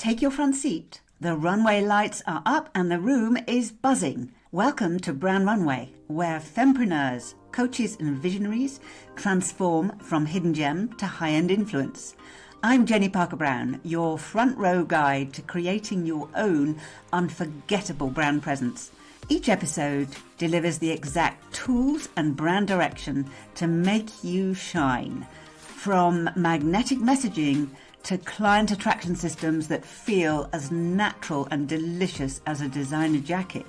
Take your front seat. The runway lights are up and the room is buzzing. Welcome to Brand Runway, where fempreneurs, coaches and visionaries transform from hidden gem to high-end influence. I'm Jenny Parker-Brown, your front row guide to creating your own unforgettable brand presence. Each episode delivers the exact tools and brand direction to make you shine. From magnetic messaging to client attraction systems that feel as natural and delicious as a designer jacket.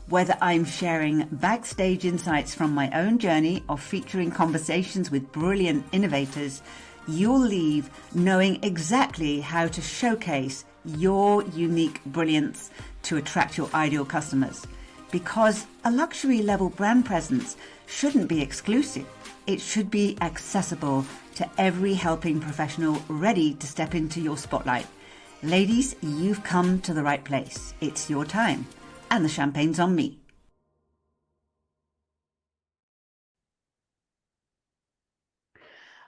Whether I'm sharing backstage insights from my own journey or featuring conversations with brilliant innovators, you'll leave knowing exactly how to showcase your unique brilliance to attract your ideal customers. Because a luxury level brand presence shouldn't be exclusive. It should be accessible to every helping professional ready to step into your spotlight. Ladies, you've come to the right place. It's your time. And the champagne's on me.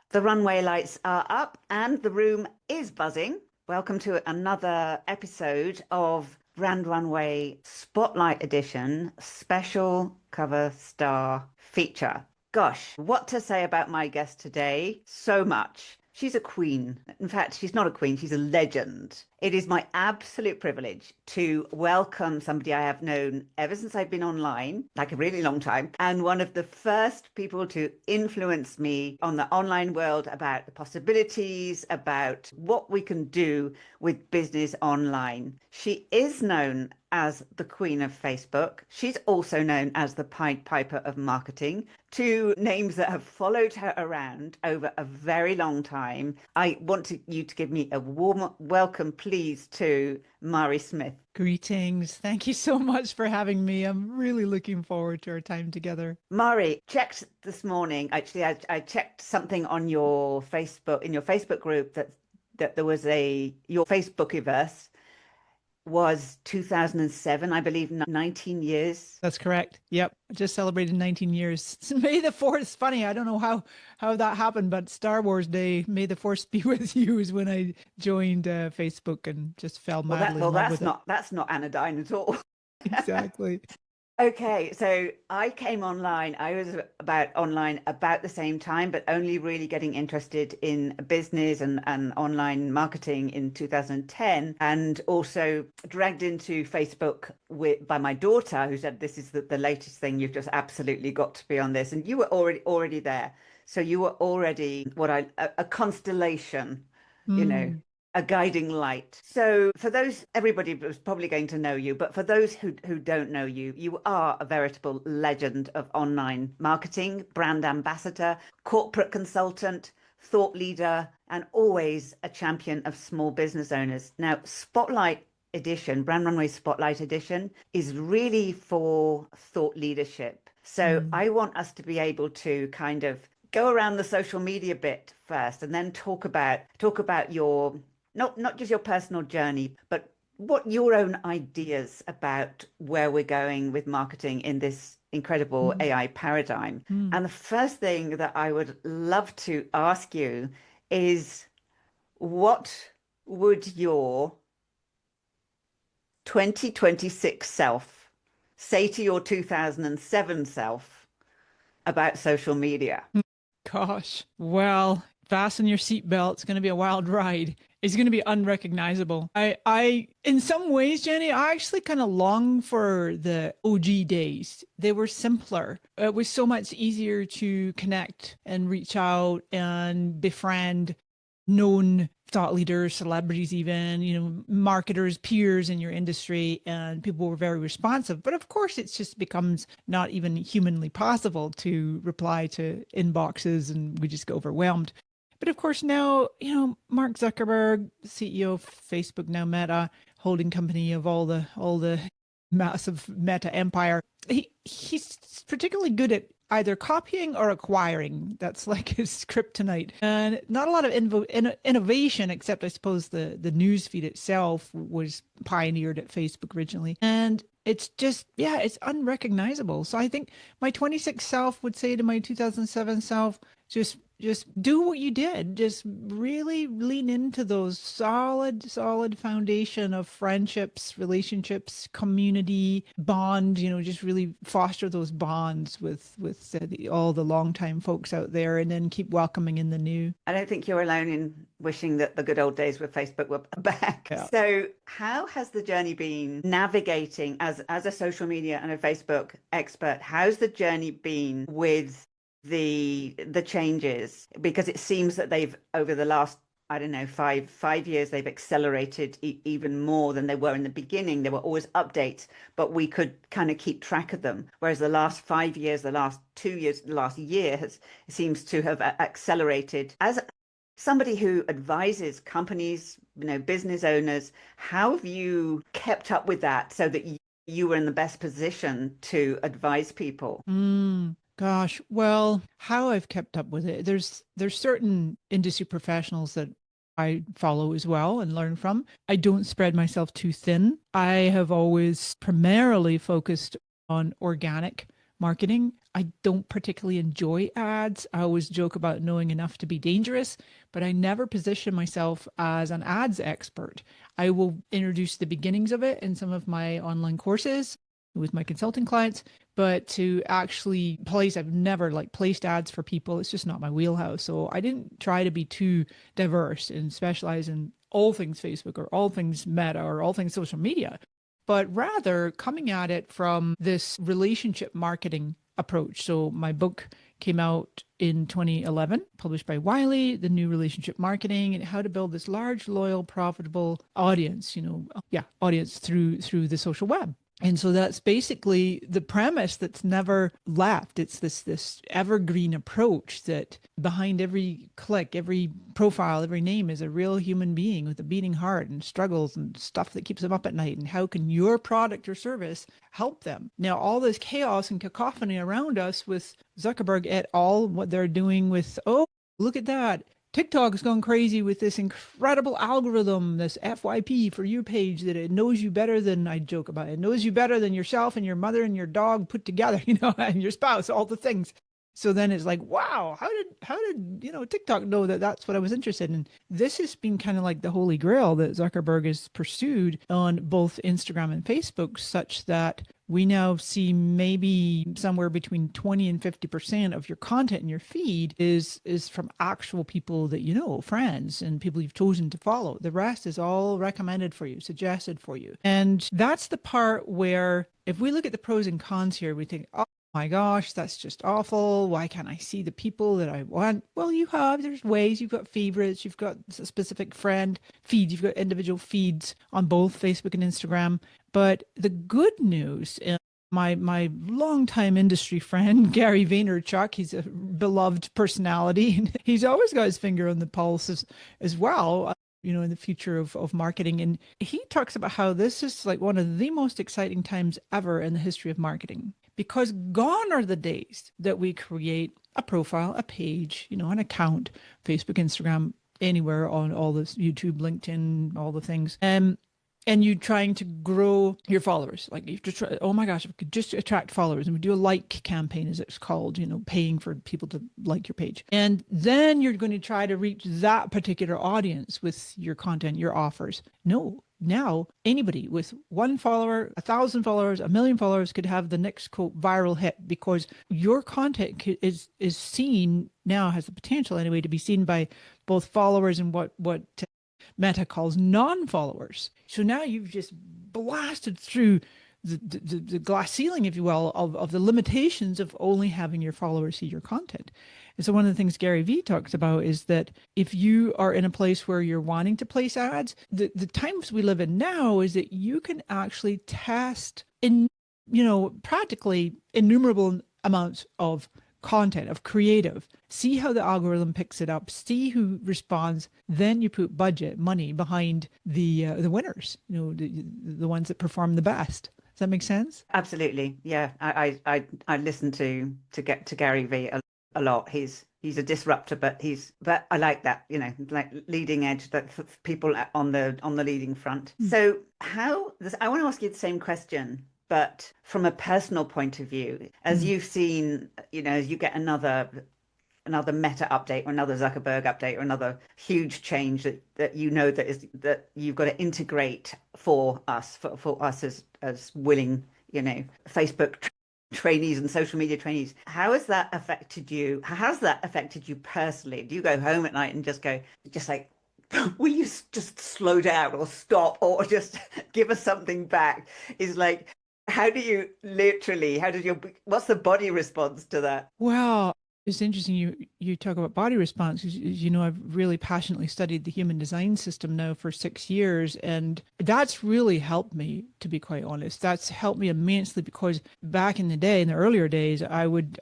The runway lights are up and the room is buzzing. Welcome to another episode of Brand Runway Spotlight Edition Special Cover Star Feature. Gosh, what to say about my guest today? So much. She's a queen. In fact, she's not a queen, she's a legend. It is my absolute privilege to welcome somebody I have known ever since I've been online, like a really long time, and one of the first people to influence me on the online world about the possibilities, about what we can do with business online. She is known as the Queen of Facebook. She's also known as the Pied Piper of marketing, two names that have followed her around over a very long time. I want you to give me a warm welcome, please, to Mari Smith. Greetings. Thank you so much for having me. I'm really looking forward to our time together. Mari, checked this morning. Actually, I checked something on your Facebook, in your Facebook group, that there was your Facebookiverse was 2007, I believe, 19 years. That's correct. Yep. I just celebrated 19 years. It's May the 4th. It's funny. I don't know how that happened, but Star Wars Day, May the 4th be with you, is when I joined Facebook and just fell madly in love with it. That's not anodyne at all. Exactly. Okay, so I came online. I was online about the same time, but only really getting interested in business and online marketing in 2010, and also dragged into Facebook by my daughter, who said, "This is the latest thing. You've just absolutely got to be on this." And you were already there, so you were already a constellation, you know. A guiding light. So for those, everybody was probably going to know you, but for those who don't know you, you are a veritable legend of online marketing, brand ambassador, corporate consultant, thought leader, and always a champion of small business owners. Now, Spotlight Edition, Brand Runway Spotlight Edition, is really for thought leadership. So I want us to be able to kind of go around the social media bit first, and then talk about your not just your personal journey, but what your own ideas about where we're going with marketing in this incredible AI paradigm. And the first thing that I would love to ask you is, what would your 2026 self say to your 2007 self about social media? Gosh, well, fasten your seatbelt. It's going to be a wild ride. It's going to be unrecognizable. In some ways, Jenny, I actually kind of long for the OG days. They were simpler. It was so much easier to connect and reach out and befriend known thought leaders, celebrities, even, marketers, peers in your industry, and people were very responsive. But of course, it just becomes not even humanly possible to reply to inboxes, and we just get overwhelmed. But of course now, Mark Zuckerberg, CEO of Facebook, now Meta, holding company of all the massive Meta empire, he's particularly good at either copying or acquiring. That's like his kryptonite. And not a lot of innovation, except I suppose the news feed itself was pioneered at Facebook originally. And it's just, it's unrecognizable. So I think my 26 self would say to my 2007 self, just just do what you did. Just really lean into those solid foundation of friendships, relationships, community, bond, just really foster those bonds with all the longtime folks out there, and then keep welcoming in the new. I don't think you're alone in wishing that the good old days with Facebook were back. Yeah. So, how has the journey been navigating as a social media and a Facebook expert? How's the journey been with the changes? Because it seems that they've over the last, I don't know, five years, they've accelerated even more than they were in the beginning. There were always updates, but we could kind of keep track of them. Whereas the last 5 years, the last 2 years, the last year seems to have accelerated. As somebody who advises companies, business owners, how have you kept up with that so that you were in the best position to advise people? Gosh, well, how I've kept up with it, there's certain industry professionals that I follow as well and learn from. I don't spread myself too thin. I have always primarily focused on organic marketing. I don't particularly enjoy ads. I always joke about knowing enough to be dangerous, but I never position myself as an ads expert. I will introduce the beginnings of it in some of my online courses with my consulting clients, but to actually place, I've never placed ads for people. It's just not my wheelhouse. So I didn't try to be too diverse and specialize in all things Facebook or all things Meta or all things social media, but rather coming at it from this relationship marketing approach. So my book came out in 2011, published by Wiley, The New Relationship Marketing, and how to build this large, loyal, profitable audience, audience through the social web. And so that's basically the premise that's never left. It's this evergreen approach that behind every click, every profile, every name is a real human being with a beating heart and struggles and stuff that keeps them up at night. And how can your product or service help them? Now, all this chaos and cacophony around us with Zuckerberg et al., what they're doing with, oh, look at that. TikTok is going crazy with this incredible algorithm, this FYP for your page, that it knows you better than, I joke about it knows you better than yourself and your mother and your dog put together, and your spouse, all the things. So then it's like, wow, how did TikTok know that that's what I was interested in? This has been kind of like the holy grail that Zuckerberg has pursued on both Instagram and Facebook, such that we now see maybe somewhere between 20 and 50% of your content in your feed is from actual people that friends and people you've chosen to follow. The rest is all recommended for you, suggested for you. And that's the part where if we look at the pros and cons here, we think, oh my gosh, that's just awful. Why can't I see the people that I want? Well, there's ways. You've got favorites, you've got a specific friend feeds, you've got individual feeds on both Facebook and Instagram. But the good news, my longtime industry friend, Gary Vaynerchuk, he's a beloved personality, and he's always got his finger on the pulse as well, in the future of marketing. And he talks about how this is like one of the most exciting times ever in the history of marketing, because gone are the days that we create a profile, a page, an account, Facebook, Instagram, anywhere on all this, YouTube, LinkedIn, all the things. And you trying to grow your followers. Like you have to try, oh my gosh, if we could just attract followers, and we do a like campaign, as it's called, paying for people to like your page. And then you're going to try to reach that particular audience with your content, your offers. No, now anybody with 1 follower, 1,000 followers, 1,000,000 followers could have the next quote viral hit, because your content is seen now, has the potential anyway to be seen by both followers and what Meta calls non-followers. So now you've just blasted through the glass ceiling, if you will, of the limitations of only having your followers see your content. And so one of the things Gary Vee talks about is that if you are in a place where you're wanting to place ads, the times we live in now is that you can actually test in, practically innumerable amounts of content, of creative, see how the algorithm picks it up, see who responds, then you put budget money behind the winners, the ones that perform the best. Does that make sense? Absolutely. Yeah. I listen to Gary Vee a lot. He's a disruptor, but I like that, like leading edge, that people on the leading front. So I want to ask you the same question, but from a personal point of view, as you've seen, as you get another another Meta update or another Zuckerberg update or another huge change that you know that you've got to integrate for us as willing, Facebook trainees and social media trainees. How has that affected you? How's that affected you personally? Do you go home at night and just like, will you just slow down or stop or just give us something back? Is like, how do you literally, what's the body response to that? Well, it's interesting you talk about body response. You know, I've really passionately studied the human design system now for 6 years, and that's really helped me, to be quite honest. That's helped me immensely because back in the day, in the earlier days, I would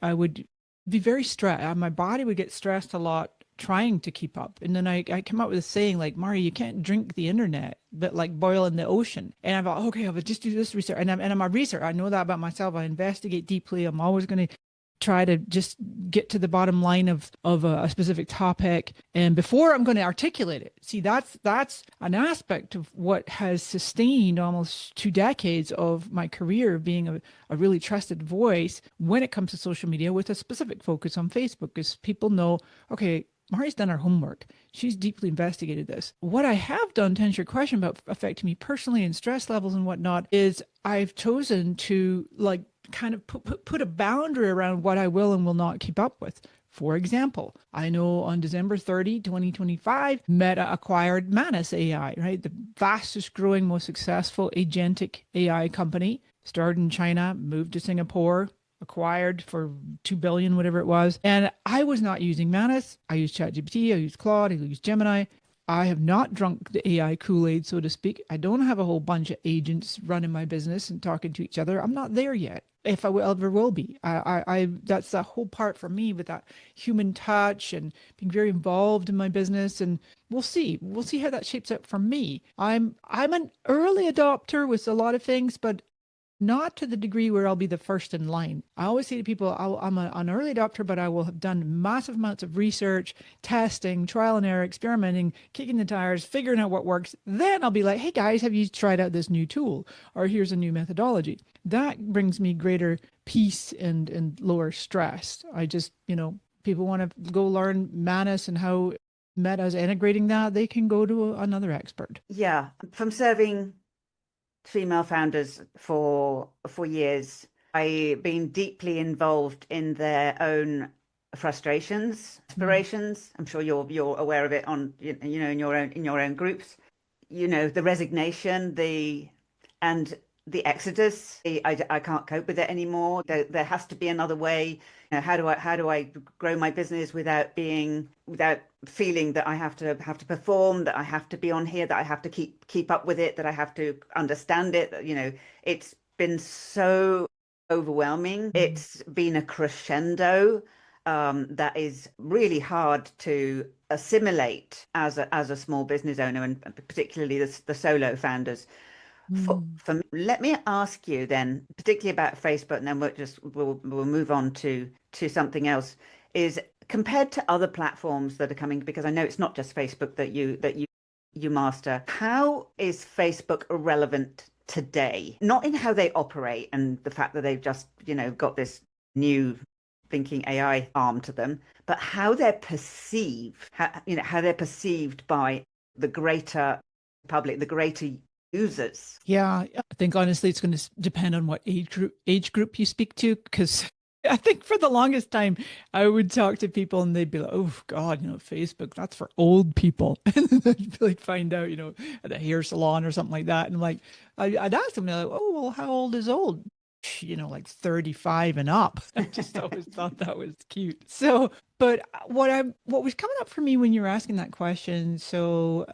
be very stressed. My body would get stressed a lot trying to keep up. And then I came up with a saying like, Mari, you can't drink the internet, but like boil in the ocean. And I thought, okay, I'll just do this research. And I'm a researcher. I know that about myself. I investigate deeply. I'm always going to try to just get to the bottom line of a specific topic. And before I'm going to articulate it, see, that's an aspect of what has sustained almost 2 decades of my career being a really trusted voice when it comes to social media with a specific focus on Facebook, because people know, okay, Mari's done her homework. She's deeply investigated this. What I have done to answer your question about affecting me personally and stress levels and whatnot is I've chosen to like kind of put a boundary around what I will and will not keep up with. For example, I know on December 30, 2025, Meta acquired Manus AI, right? The fastest growing, most successful agentic AI company. Started in China, moved to Singapore, acquired for 2 billion, whatever it was. And I was not using Manus. I used ChatGPT, I used Claude, I used Gemini. I have not drunk the AI Kool-Aid, so to speak. I don't have a whole bunch of agents running my business and talking to each other. I'm not there yet. If I ever will be, that's the whole part for me with that human touch and being very involved in my business. And we'll see how that shapes up for me. I'm an early adopter with a lot of things, but not to the degree where I'll be the first in line. I always say to people, I'm an early adopter, but I will have done massive amounts of research, testing, trial and error, experimenting, kicking the tires, figuring out what works. Then I'll be like, hey guys, have you tried out this new tool? Or here's a new methodology. That brings me greater peace and lower stress. I just, people want to go learn Manus and how Meta is integrating that. They can go to another expert. Yeah, from serving female founders for years, I've been deeply involved in their own frustrations, aspirations. I'm sure you're aware of it on in your own groups. The resignation, and the exodus. I can't cope with it anymore. There has to be another way. How do I grow my business without feeling that I have to perform, that I have to be on here, that I have to keep up with it, that I have to understand it. It's been so overwhelming. It's been a crescendo that is really hard to assimilate as a small business owner, and particularly the solo founders. For me, let me ask you then, particularly about Facebook, and then we'll move on to something else. Is compared to other platforms that are coming, because I know it's not just Facebook that you master. How is Facebook relevant today? Not in how they operate and the fact that they've just got this new thinking AI arm to them, but how they're perceived. How they're perceived by the greater public, the greater users. Yeah, I think honestly it's going to depend on what age group you speak to, because I think for the longest time I would talk to people and they'd be like, oh God, Facebook, that's for old people. And then they'd like find out, at a hair salon or something like that. And I'm like, I'd ask them, they're like, oh, well, how old is old? Like 35 and up. I just always thought that was cute. So, but what was coming up for me when you were asking that question, so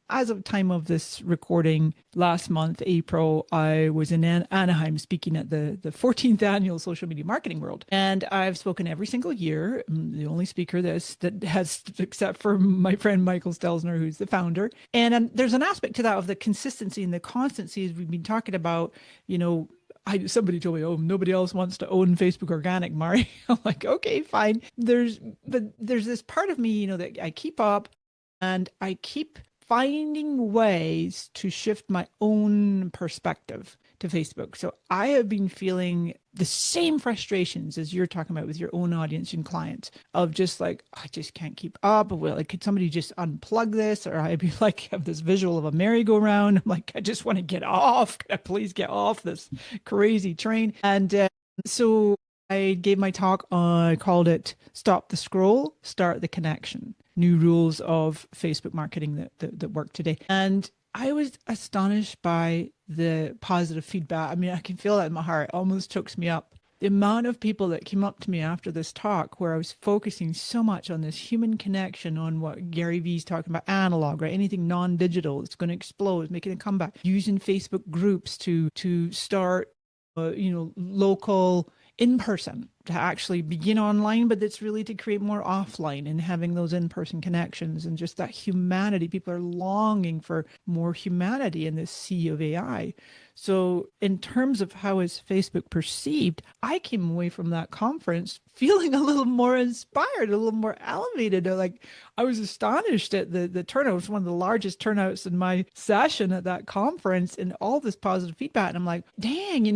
as of time of this recording, last month, April, I was in Anaheim speaking at the 14th annual Social Media Marketing World. And I've spoken every single year. I'm the only speaker that has, except for my friend Michael Stelzner, who's the founder. And there's an aspect to that of the consistency and the constancy, as we've been talking about. Somebody told me, oh, nobody else wants to own Facebook Organic, Mari. I'm like, okay, fine. There's this part of me, that I keep up and I keep finding ways to shift my own perspective to Facebook. So I have been feeling the same frustrations as you're talking about with your own audience and clients of just like, I just can't keep up. Well, like, could somebody just unplug this? Or I'd be like, have this visual of a merry-go-round. I'm like, I just want to get off. Can I please get off this crazy train? And so I gave my talk. I called it Stop the Scroll, Start the Connection. New rules of Facebook marketing that work today. And I was astonished by the positive feedback. I mean, I can feel that in my heart. It almost chokes me up. The amount of people that came up to me after this talk, where I was focusing so much on this human connection, on what Gary Vee's talking about, analog, right? Anything non-digital, it's going to explode, making a comeback. Using Facebook groups to start, local in person, to actually begin online, but it's really to create more offline and having those in-person connections and just that humanity. People are longing for more humanity in this sea of AI. So in terms of how is Facebook perceived, I came away from that conference feeling a little more inspired, a little more elevated. Like, I was astonished at the turnout. It was one of the largest turnouts in my session at that conference, and all this positive feedback. And I'm like, dang,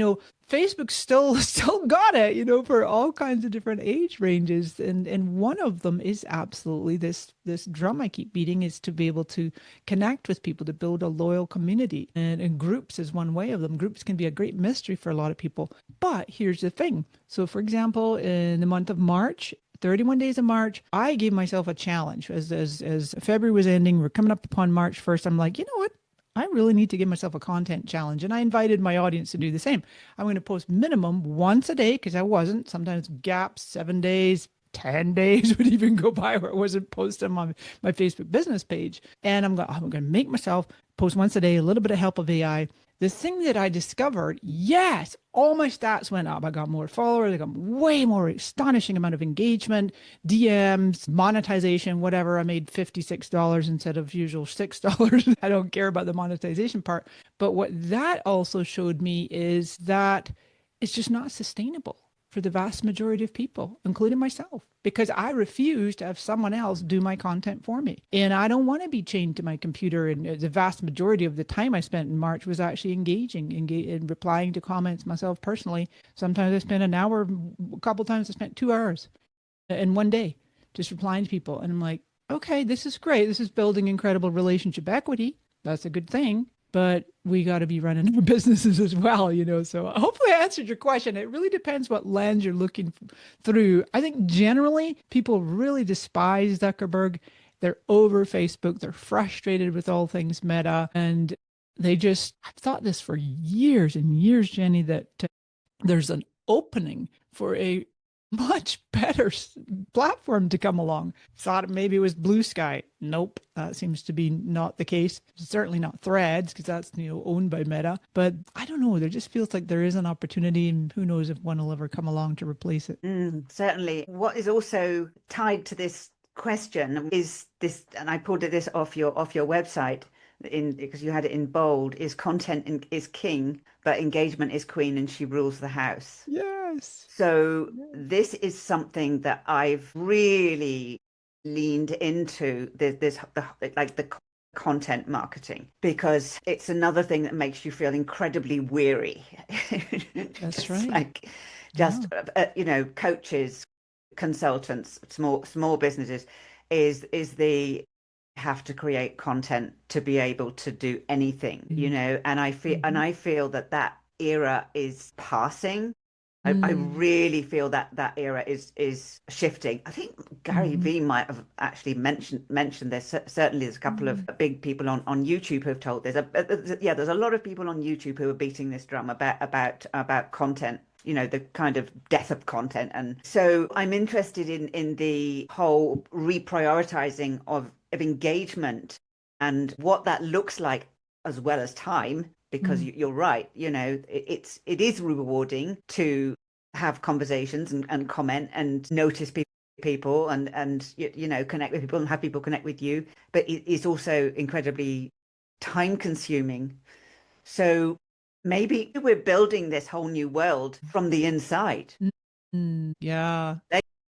Facebook still got it, for all kinds of different age ranges. And one of them is absolutely this drum I keep beating, is to be able to connect with people, to build a loyal community. And groups is one way of them. Groups can be a great mystery for a lot of people. But here's the thing. So for example, in the month of March, 31 days of March, I gave myself a challenge. As February was ending, we're coming up upon March 1st. I'm like, you know what? I really need to give myself a content challenge. And I invited my audience to do the same. I'm going to post minimum once a day, because I wasn't. Sometimes gaps, 7 days, 10 days would even go by where I wasn't posting on my Facebook business page. And I'm going to make myself post once a day, a little bit of help of AI. The thing that I discovered, yes, all my stats went up. I got more followers. I got way more, astonishing amount of engagement, DMs, monetization, whatever. I made $56 instead of usual $6. I don't care about the monetization part. But what that also showed me is that it's just not sustainable for the vast majority of people, including myself, because I refuse to have someone else do my content for me. And I don't want to be chained to my computer. And the vast majority of the time I spent in March was actually engaging and replying to comments myself personally. Sometimes I spent an hour, a couple of times I spent 2 hours in one day just replying to people. And I'm like, okay, this is great. This is building incredible relationship equity. That's a good thing. But we got to be running our businesses as well, So hopefully I answered your question. It really depends what lens you're looking through. I think generally people really despise Zuckerberg. They're over Facebook. They're frustrated with all things Meta. And I've thought this for years and years, Jenny, that there's an opening for a much better platform to come along. Thought maybe it was Blue Sky. Nope, that seems to be not the case. Certainly not Threads, because that's owned by Meta. But I don't know. There just feels like there is an opportunity, and who knows if one will ever come along to replace it. Certainly. What is also tied to this question is this, and I pulled this off your website, because you had it in bold, is content is king, but engagement is queen, and she rules the house. Yes. So this is something that I've really leaned into, the content marketing, because it's another thing that makes you feel incredibly weary. That's right. Like coaches, consultants, small businesses, is the have to create content to be able to do anything, and I feel that era is passing. I really feel that era is shifting. I think Gary Vee might have actually mentioned this. Certainly, there's a couple of big people on YouTube who have told this. There's a lot of people on YouTube who are beating this drum about content. The kind of death of content. And so I'm interested in the whole reprioritizing of engagement and what that looks like, as well as time, because you're right, it is rewarding to have conversations and comment and notice people and connect with people and have people connect with you, but it is also incredibly time consuming. So maybe we're building this whole new world from the inside. Yeah.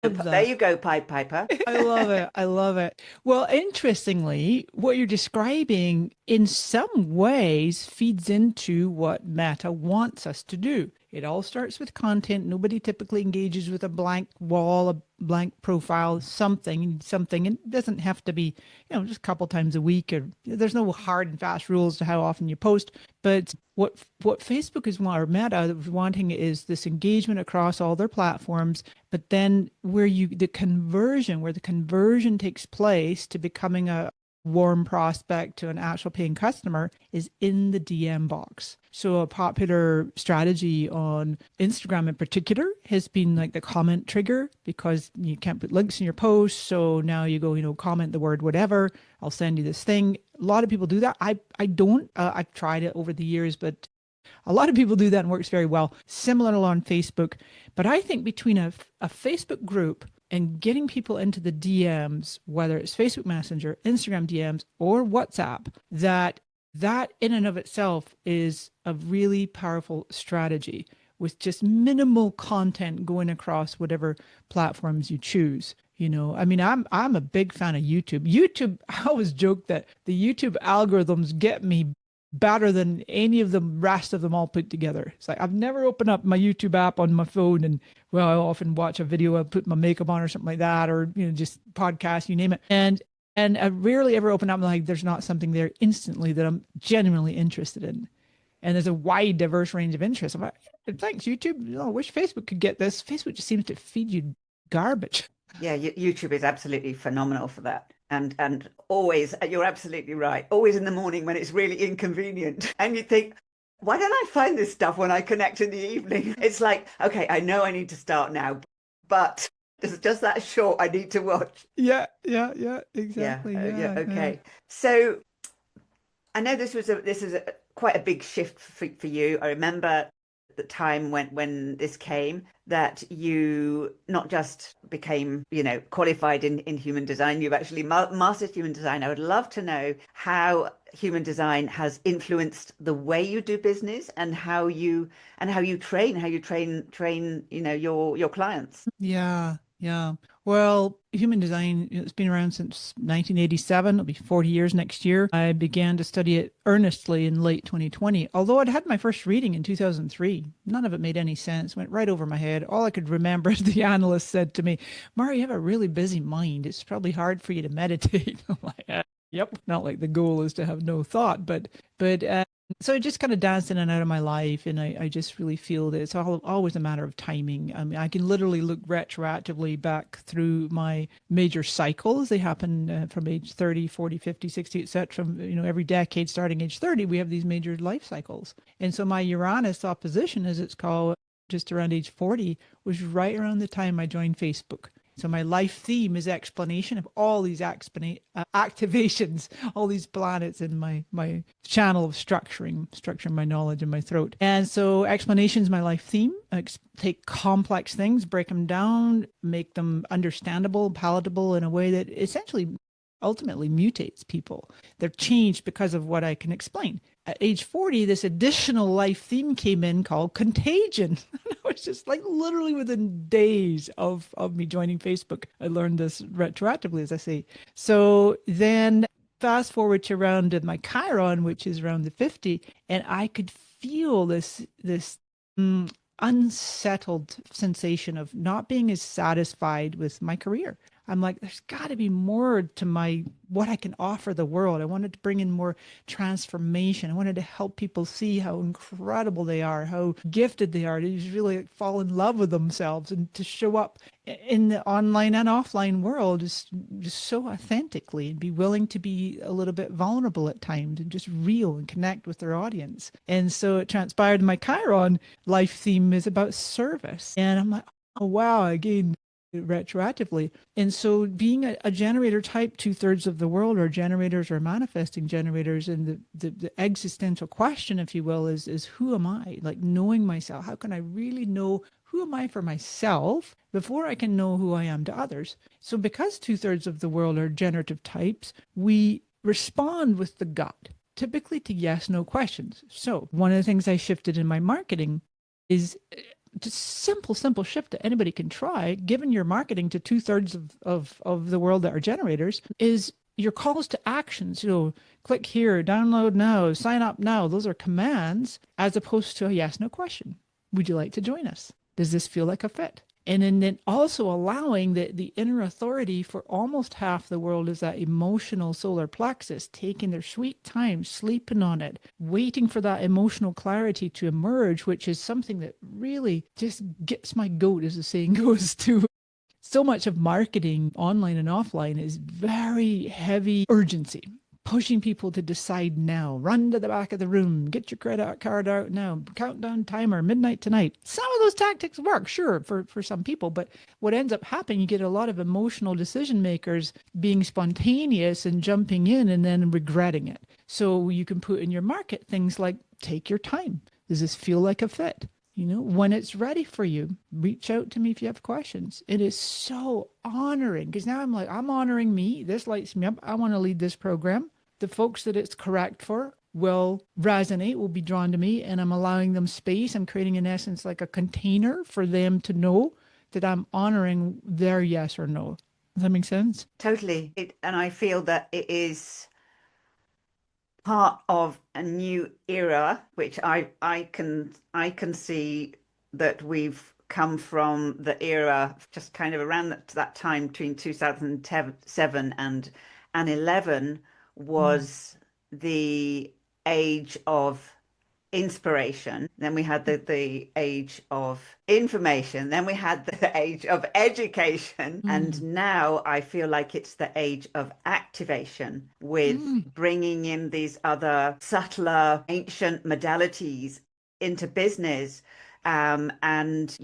There love There that. you go, Pied Piper. I love it. I love it. Well, interestingly, what you're describing in some ways feeds into what Meta wants us to do. It all starts with content. Nobody typically engages with a blank wall, a blank profile, something. And it doesn't have to be, just a couple times a week, or there's no hard and fast rules to how often you post. But what Facebook is or Meta is wanting is this engagement across all their platforms, but then where the conversion takes place to becoming a warm prospect to an actual paying customer is in the DM box. So a popular strategy on Instagram in particular has been like the comment trigger, because you can't put links in your posts. So now you go, comment the word whatever, I'll send you this thing. A lot of people do that. I don't. I've tried it over the years, but a lot of people do that and works very well. Similar on Facebook. But I think between a Facebook group and getting people into the DMs, whether it's Facebook Messenger, Instagram DMs, or WhatsApp, that in and of itself is a really powerful strategy with just minimal content going across whatever platforms you choose. I mean, I'm a big fan of YouTube. I always joke that the YouTube algorithms get me better than any of the rest of them all put together. It's like I've never opened up my YouTube app on my phone, and I often watch a video, I'll put my makeup on or something like that, or just podcast, you name it. And I rarely ever open up like there's not something there instantly that I'm genuinely interested in. And there's a wide, diverse range of interests. I'm like, thanks, YouTube. I wish Facebook could get this. Facebook just seems to feed you garbage. Yeah, YouTube is absolutely phenomenal for that. And always, you're absolutely right. Always in the morning when it's really inconvenient. And you think, why don't I find this stuff when I connect in the evening? It's like, okay, I know I need to start now, but there's just that short I need to watch. Yeah, Yeah, exactly. yeah, okay. So I know this is quite a big shift for you. I remember the time when this came, that you not just became qualified in human design, you've actually mastered human design. I would love to know how human design has influenced the way you do business, and how you train your clients. Yeah. Well, human design, it's been around since 1987. It'll be 40 years next year. I began to study it earnestly in late 2020, although I'd had my first reading in 2003. None of it made any sense, went right over my head. All I could remember is the analyst said to me, Mari, you have a really busy mind. It's probably hard for you to meditate. I'm like, yep. Not like the goal is to have no thought, but so it just kind of danced in and out of my life, and I just really feel that it's always a matter of timing. I mean, I can literally look retroactively back through my major cycles. They happen from age 30, 40, 50, 60, etc. From, every decade starting age 30, we have these major life cycles. And so my Uranus opposition, as it's called, just around age 40, was right around the time I joined Facebook. So my life theme is explanation of all these activations, all these planets in my channel of structuring my knowledge in my throat. And so explanation is my life theme. Take complex things, break them down, make them understandable, palatable in a way that essentially ultimately mutates people. They're changed because of what I can explain. At age 40, this additional life theme came in called contagion. It was just like literally within days of me joining Facebook. I learned this retroactively, as I say. So then fast forward to around my Chiron, which is around the 50, and I could feel this unsettled sensation of not being as satisfied with my career. I'm like, there's got to be more to what I can offer the world. I wanted to bring in more transformation. I wanted to help people see how incredible they are, how gifted they are, to just really fall in love with themselves, and to show up in the online and offline world just so authentically, and be willing to be a little bit vulnerable at times, and just real and connect with their audience. And so it transpired my Chiron life theme is about service. And I'm like, oh, wow, again, retroactively. And so being a generator type, 2/3 of the world are generators or manifesting generators. And the existential question, if you will, is who am I? Like knowing myself. How can I really know who am I for myself before I can know who I am to others? So because 2/3 of the world are generative types, we respond with the gut, typically to yes, no questions. So one of the things I shifted in my marketing is just simple shift that anybody can try, given your marketing to 2/3 of the world that are generators, is your calls to actions. Click here, download now, sign up now. Those are commands as opposed to a yes, no question. Would you like to join us? Does this feel like a fit? And then also allowing the inner authority for almost half the world is that emotional solar plexus, taking their sweet time, sleeping on it, waiting for that emotional clarity to emerge, which is something that really just gets my goat, as the saying goes, to so much of marketing online and offline is very heavy urgency, pushing people to decide now, run to the back of the room, get your credit card out now, countdown timer, midnight tonight. Some of those tactics work, sure, for some people, but what ends up happening, you get a lot of emotional decision makers being spontaneous and jumping in and then regretting it. So you can put in your market things like, take your time. Does this feel like a fit? When it's ready for you, reach out to me if you have questions. It is so honoring, because now I'm honoring me. This lights me up. I want to lead this program. The folks that it's correct for will resonate, will be drawn to me, and I'm allowing them space. I'm creating, in essence, like a container for them to know that I'm honoring their yes or no. Does that make sense? Totally. And I feel that it is part of a new era, which I can see that we've come from the era just kind of around that time between 2007 and 11 Mm. was the age of inspiration. Then we had the age of information. Then we had the age of education. And Mm. now I feel like it's the age of activation with Mm. bringing in these other subtler ancient modalities into business. And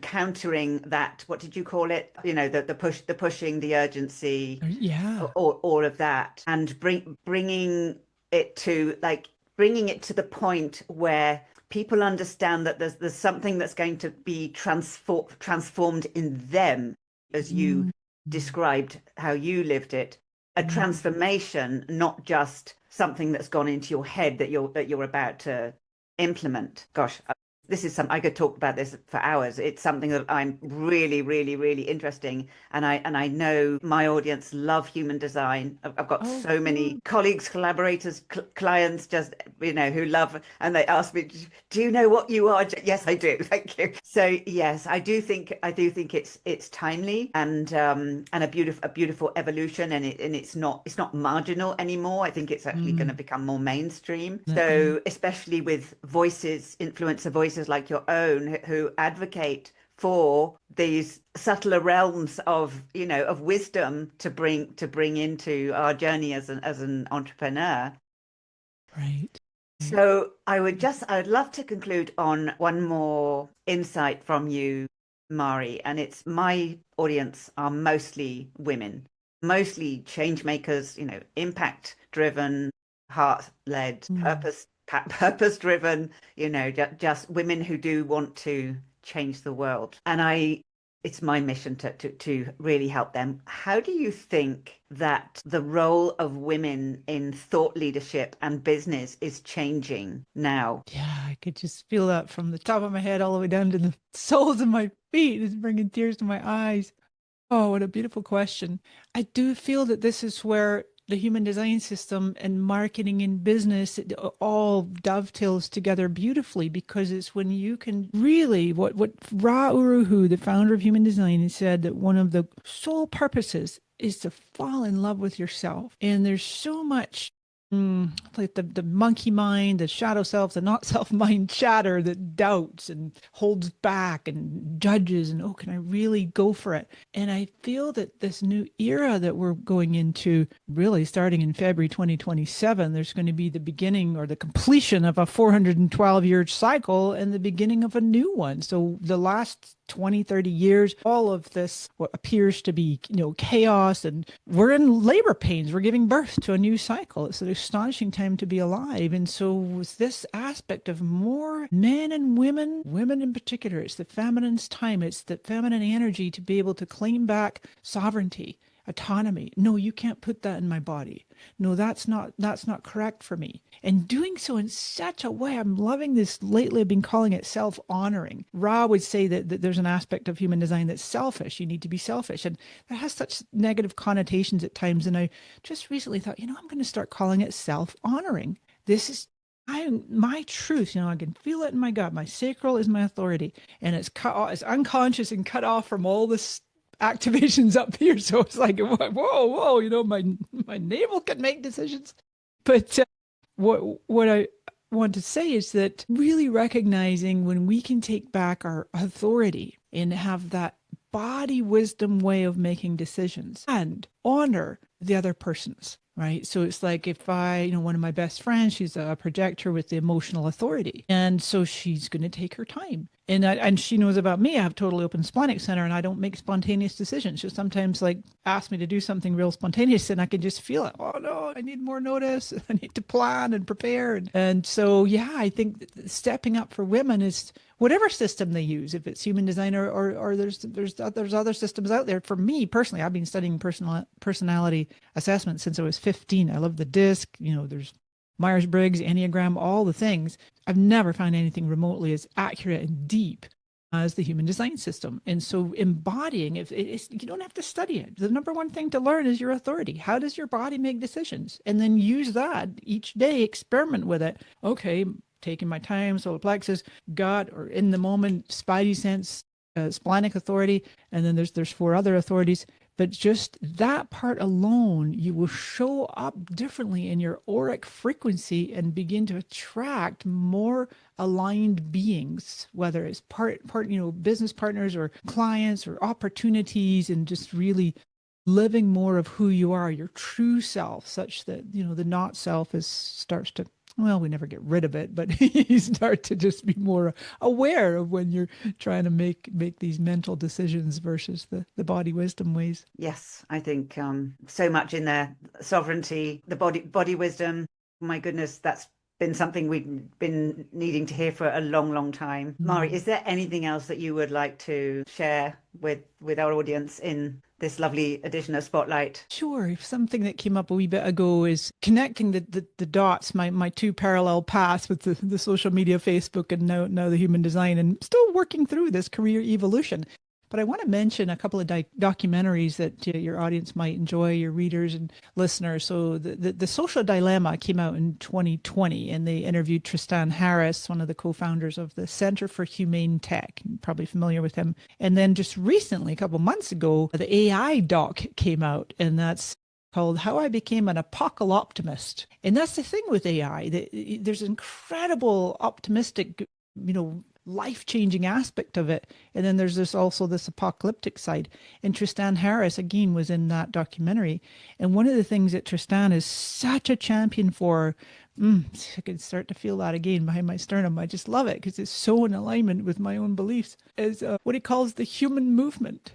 countering that, what did you call it? The pushing, the urgency, Yeah. all of that, and bringing it to the point where people understand that there's something that's going to be transformed in them, as you Mm. described how you lived it, a Mm. transformation, not just something that's gone into your head that you're about to implement. Gosh, this is some I could talk about this for hours. It's something that I'm really, really, really interesting, and I know my audience love human design. I've got Oh, so many good. colleagues, collaborators, clients, just who love, and they ask me, "Do you know what you are?" Yes, I do. Thank you. So yes, I do think it's timely and a beautiful evolution, and it's not marginal anymore. I think it's actually going to Mm. become more mainstream. Definitely. So especially with voices, influencer voices like your own, who advocate for these subtler realms of wisdom to bring into our journey as an entrepreneur. Right. Right. So I'd love to conclude on one more insight from you, Mari, and it's my audience are mostly women, mostly change makers, impact driven, heart led, Mm. purpose driven, just women who do want to change the world. And it's my mission to really help them. How do you think that the role of women in thought leadership and business is changing now? Yeah, I could just feel that from the top of my head all the way down to the soles of my feet. It's bringing tears to my eyes. Oh, what a beautiful question. I do feel that this is where the human design system and marketing and business it all dovetails together beautifully, because it's when you can really what Ra Uru Hu, the founder of human design, has said that one of the sole purposes is to fall in love with yourself. And there's so much like the monkey mind, the shadow self, the not self mind chatter that doubts and holds back and judges and, oh, can I really go for it? And I feel that this new era that we're going into, really starting in February 2027, there's going to be the beginning or the completion of a 412-year cycle and the beginning of a new one. So the last 20, 30 years, all of this, what appears to be, chaos, and we're in labor pains. We're giving birth to a new cycle. It's an astonishing time to be alive. And so with this aspect of more men and women in particular, it's the feminine's time. It's the feminine energy to be able to claim back sovereignty, autonomy. No, you can't put that in my body. No, that's not correct for me. And doing so in such a way, I'm loving this lately. I've been calling it self-honoring. Ra would say that there's an aspect of human design that's selfish. You need to be selfish. And that has such negative connotations at times. And I just recently thought, I'm going to start calling it self-honoring. This is my truth. I can feel it in my gut. My sacral is my authority, and it's cut off, it's unconscious and cut off from all this activations up here. So it's like, whoa, my navel can make decisions. But what I want to say is that really recognizing when we can take back our authority and have that body wisdom way of making decisions and honor the other person's. Right. So it's like if one of my best friends, she's a projector with the emotional authority. And so she's going to take her time. And she knows about me. I have totally open splenic center and I don't make spontaneous decisions. She'll sometimes ask me to do something real spontaneous and I can just feel it. Oh no, I need more notice. I need to plan and prepare. And so, yeah, I think stepping up for women is whatever system they use, if it's human design or there's other systems out there. For me personally, I've been studying personality assessment since I was 15. I love the disc. There's Myers-Briggs, Enneagram, all the things. I've never found anything remotely as accurate and deep as the human design system. And so embodying you don't have to study it. The number one thing to learn is your authority. How does your body make decisions? And then use that each day, experiment with it. Okay, taking my time, solar plexus, gut, or in the moment, spidey sense, splenic authority, and then there's 4 other authorities. But just that part alone, you will show up differently in your auric frequency and begin to attract more aligned beings, whether it's business partners or clients or opportunities, and just really living more of who you are, your true self, such that, the not self starts to, well, we never get rid of it, but you start to just be more aware of when you're trying to make these mental decisions versus the body wisdom ways. Yes, I think so much in there. Sovereignty, the body wisdom. My goodness, that's been something we've been needing to hear for a long, long time. Mari, is there anything else that you would like to share with our audience in this lovely edition of Spotlight? Sure. Something that came up a wee bit ago is connecting the dots, my 2 parallel paths with the social media, Facebook, and now the human design, and still working through this career evolution. But I want to mention a couple of documentaries that your audience might enjoy, your readers and listeners. So the Social Dilemma came out in 2020, and they interviewed Tristan Harris, one of the co-founders of the Center for Humane Tech. You're probably familiar with him. And then just recently, a couple months ago, the AI doc came out, and that's called How I Became an Apocalyptimist. And that's the thing with AI. There's incredible optimistic, life-changing aspect of it, and then there's also this apocalyptic side. And Tristan Harris again was in that documentary, and one of the things that Tristan is such a champion for, I can start to feel that again behind my sternum. I just love it because it's so in alignment with my own beliefs, is what he calls the human movement.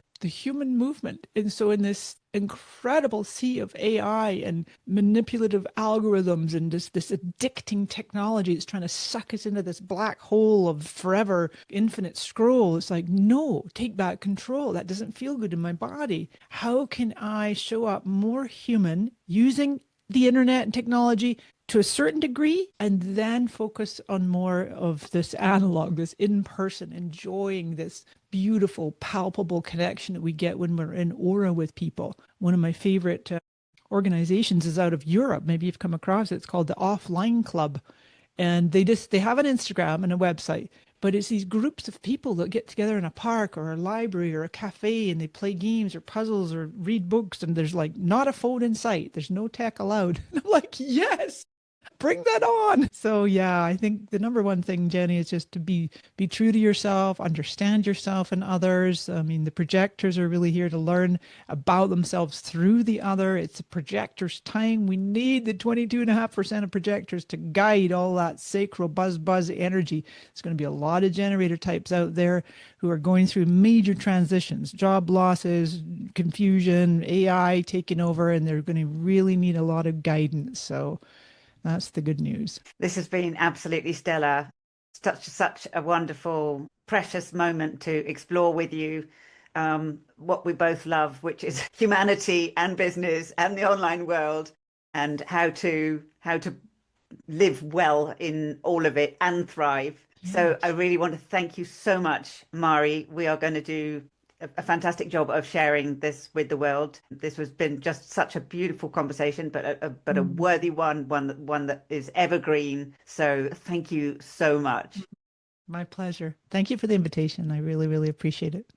And so in this incredible sea of AI and manipulative algorithms and this addicting technology that's trying to suck us into this black hole of forever infinite scroll, it's like, no, take back control. That doesn't feel good in my body. How can I show up more human using the internet and technology to a certain degree, and then focus on more of this analog, this in-person, enjoying this beautiful, palpable connection that we get when we're in aura with people. One of my favorite organizations is out of Europe. Maybe you've come across it. It's called the Offline Club. And they have an Instagram and a website, but it's these groups of people that get together in a park or a library or a cafe, and they play games or puzzles or read books, and there's not a phone in sight. There's no tech allowed. And I'm like, yes, bring that on. So yeah, I think the number one thing, Jenny, is just to be true to yourself, understand yourself and others. I mean, the projectors are really here to learn about themselves through the other. It's a projector's time. We need the 22.5% of projectors to guide all that sacral buzz energy. There's going to be a lot of generator types out there who are going through major transitions, job losses, confusion, AI taking over, and they're going to really need a lot of guidance. So that's the good news. This has been absolutely stellar. Such a wonderful, precious moment to explore with you. what we both love, which is humanity and business and the online world, and how to live well in all of it and thrive. So I Yes. really want to thank you so much, Mari. We are going to do a fantastic job of sharing this with the world. This has been just such a beautiful conversation, but a Mm, worthy one that is evergreen. So thank you so much. my pleasure. Thank you for the invitation. I really, really appreciate it.